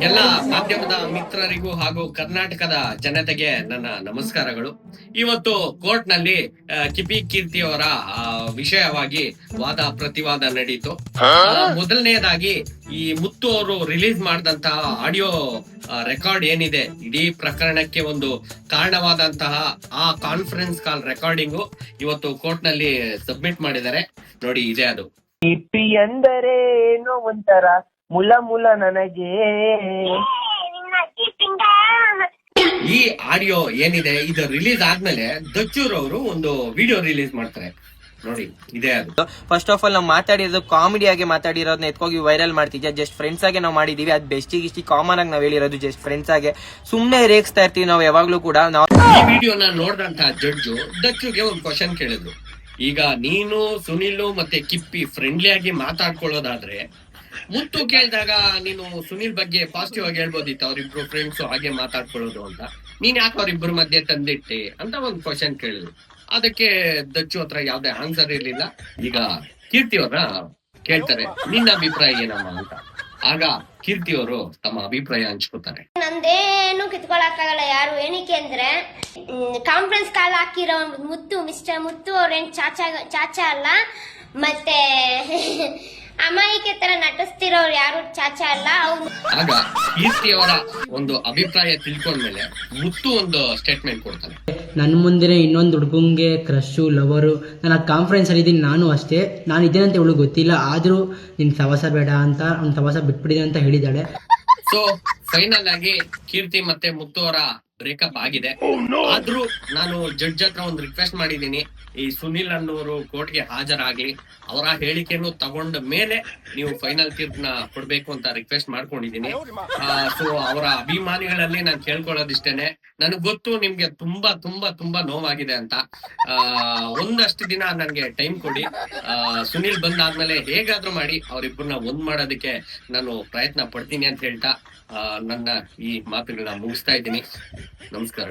ಎಲ್ಲ ಮಾಧ್ಯಮದ ಮಿತ್ರರಿಗೂ ಹಾಗೂ ಕರ್ನಾಟಕದ ಜನತೆಗೆ ನನ್ನ ನಮಸ್ಕಾರಗಳು. ಇವತ್ತು ಕೋರ್ಟ್ ನಲ್ಲಿ ಕಿಪಿ ಕೀರ್ತಿ ಅವರ ವಿಷಯವಾಗಿ ವಾದ ಪ್ರತಿವಾದ ನಡೀತು. ಮೊದಲನೆಯದಾಗಿ ಈ ಮುತ್ತು ಅವರು ರಿಲೀಸ್ ಮಾಡಿದಂತಹ ಆಡಿಯೋ ರೆಕಾರ್ಡ್ ಏನಿದೆ, ಇಡೀ ಪ್ರಕರಣಕ್ಕೆ ಒಂದು ಕಾರಣವಾದಂತಹ ಆ ಕಾನ್ಫರೆನ್ಸ್ ಕಾಲ್ ರೆಕಾರ್ಡಿಂಗು ಇವತ್ತು ಕೋರ್ಟ್ ನಲ್ಲಿ ಸಬ್ಮಿಟ್ ಮಾಡಿದ್ದಾರೆ. ನೋಡಿ, ಇದೆ ಅದು. ಕಿಪಿ ಅಂದರೆ ಏನೋ ಒಂಥರ ಮುಲ ಮುಲ ನನಗೆ. ಈ ಆಡಿಯೋ ಏನಿದೆ ಇದು ರಿಲೀಸ್ ಆದ್ಮೇಲೆ ದಚ್ಚೂರ್ ಅವರು ಒಂದು ವಿಡಿಯೋ ರಿಲೀಸ್ ಮಾಡ್ತಾರೆ. ನೋಡಿ, ಇದೆ ಅದು. ಫಸ್ಟ್ ಆಫ್ ಆಲ್ ನಾವು ಮಾತಾಡಿರೋದು ಕಾಮಿಡಿ ಆಗಿ ಮಾತಾಡಿರೋದನ್ನ ಎತ್ಕೋಗಿ ವೈರಲ್ ಮಾಡ್ತಿದ್ಯಾ. ಜಸ್ಟ್ ಫ್ರೆಂಡ್ಸ್ ಆಗಿ ನಾವು ಮಾಡಿದೀವಿ. ಅದು ಬೆಸ್ಟಿಗಿಷ್ಟಿ ಕಾಮನ್ ಆಗಿ ನಾವ್ ಹೇಳಿರೋದು ಜಸ್ಟ್ ಫ್ರೆಂಡ್ಸ್ ಆಗಿ. ಸುಮ್ನೆ ರೇಗಿಸ್ತಾ ಇರ್ತೀವಿ ನಾವು ಯಾವಾಗ್ಲೂ ಕೂಡ. ಈ ವಿಡಿಯೋನ ನೋಡಿದಂತ ಜಡ್ಜು ದಚ್ಚುಗೆ ಒಂದು ಕ್ವಶನ್ ಕೇಳಿದ್ರು. ಈಗ ನೀನು, ಸುನಿಲ್ ಮತ್ತೆ ಕಿಪ್ಪಿ ಫ್ರೆಂಡ್ಲಿ ಆಗಿ ಮಾತಾಡ್ಕೊಳ್ಳೋದಾದ್ರೆ, ಮುತ್ತು ಕೇಳಿದಾಗ ನೀನು ಸುನಿಲ್ ಬಗ್ಗೆ ಪಾಸಿಟಿವ್ ಆಗಿ ಹೇಳ್ಬೋದಿತ್ತು, ಅವ್ರಿಬ್ರು ಫ್ರೆಂಡ್ಸ್ ಹಾಗೆ ಮಾತಾಡ್ಕೊಳ್ಳೋದು ಅಂತ. ನೀನ್ ಯಾಕೆ ಅವ್ರಿಬ್ರು ಮಧ್ಯೆ ತಂದಿಟ್ಟೆ ಅಂತ ಒಂದು ಕ್ವಶನ್ ಕೇಳಿದ್ರು. ಅದಕ್ಕೆ ದಚ್ಚು ಹತ್ರ ಯಾವ್ದೇ ಆನ್ಸರ್ ಇರ್ಲಿಲ್ಲ. ಈಗ ಕೀರ್ತಿ ಅವ್ರನ್ನ ಕೇಳ್ತಾರೆ, ನಿನ್ನ ಅಭಿಪ್ರಾಯ ಏನಮ್ಮ ಅಂತ. ಆಗ ಕೀರ್ತಿ ಅವರು ತಮ್ಮ ಅಭಿಪ್ರಾಯ ಹಂಚ್ಕೋತಾರೆ. ನಂದೇನು ಕಿತ್ಕೊಳಕ್ಕಾಗಲ್ಲ ಯಾರು, ಏನಕ್ಕೆ ಅಂದ್ರೆ ಕಾನ್ಫರೆನ್ಸ್ ಕಾಲ್ ಹಾಕಿರೋ ಮಿಸ್ಟರ್ ಮುತ್ತು ಅವ್ರೇನ್ ಚಾಚಾ ಅಲ್ಲ, ಮತ್ತೆ ಅಮಾಯಿಕೆ ತರ ನಟಿಸ್ತಿರೋರು ಯಾರು ಚಾಚಾ ಅಲ್ಲ. ಆಗ ಕೀರ್ತಿ ಅವರ ಒಂದು ಅಭಿಪ್ರಾಯ ತಿಳ್ಕೊಂಡ್ಮೇಲೆ ಮುತ್ತು ಒಂದು ಸ್ಟೇಟ್ಮೆಂಟ್ ಕೊಡ್ತಾನೆ. ನನ್ನ ಮುಂದೆ ಇನ್ನೊಂದು ಹುಡುಗಂಗೆ ಕ್ರಶು, ಲವರು, ನಾನು ಆ ಕಾನ್ಫರೆನ್ಸ್ ಅಲ್ಲಿ ಇದ್ದೀನಿ. ನಾನು ಅಷ್ಟೇ, ನಾನು ಇದ್ದೇನಂತ ಇವಳು ಗೊತ್ತಿಲ್ಲ. ಆದ್ರೂ ನಿನ್ ಸವಾಸ ಬೇಡ ಅಂತ, ಅವ್ನ ಸವಾಸ ಬಿಟ್ಬಿಡಿದೆ ಅಂತ ಹೇಳಿದಾಳೆ. ಸೊ ಫೈನಲ್ ಆಗಿ ಕೀರ್ತಿ ಮತ್ತೆ ಮುತ್ತು ಅವರ ಬ್ರೇಕಪ್ ಆಗಿದೆ. ಆದ್ರೂ ನಾನು ಜಡ್ಜ್ ಹತ್ರ ಒಂದು ರಿಕ್ವೆಸ್ಟ್ ಮಾಡಿದೀನಿ, ಈ ಸುನಿಲ್ ಅನ್ನೋರು ಕೋರ್ಟ್ಗೆ ಹಾಜರಾಗ್ಲಿ, ಅವರ ಹೇಳಿಕೆಯನ್ನು ತಗೊಂಡ ಮೇಲೆ ನೀವು ಫೈನಲ್ ತೀರ್ಪನ್ನ ಕೊಡ್ಬೇಕು ಅಂತ ರಿಕ್ವೆಸ್ಟ್ ಮಾಡ್ಕೊಂಡಿದೀನಿ. ಸೊ ಅವರ ಅಭಿಮಾನಿಗಳಲ್ಲಿ ನಾನು ಕೇಳ್ಕೊಳ್ಳೋದಿಷ್ಟೇನೆ, ನನಗ್ ಗೊತ್ತು ನಿಮ್ಗೆ ತುಂಬಾ ತುಂಬಾ ತುಂಬಾ ನೋವಾಗಿದೆ ಅಂತ. ಒಂದಷ್ಟು ದಿನ ನನ್ಗೆ ಟೈಮ್ ಕೊಡಿ. ಸುನಿಲ್ ಬಂದಾದ್ಮೇಲೆ ಹೇಗಾದ್ರೂ ಮಾಡಿ ಅವರಿಬ್ಬರನ್ನ ಒಂದ್ ಮಾಡೋದಕ್ಕೆ ನಾನು ಪ್ರಯತ್ನ ಪಡ್ತೀನಿ ಅಂತ ಹೇಳ್ತಾ ನನ್ನ ಈ ಮಾತುಗಳನ್ನ ಮುಗಿಸ್ತಾ ಇದ್ದೀನಿ. ನಮಸ್ಕಾರ.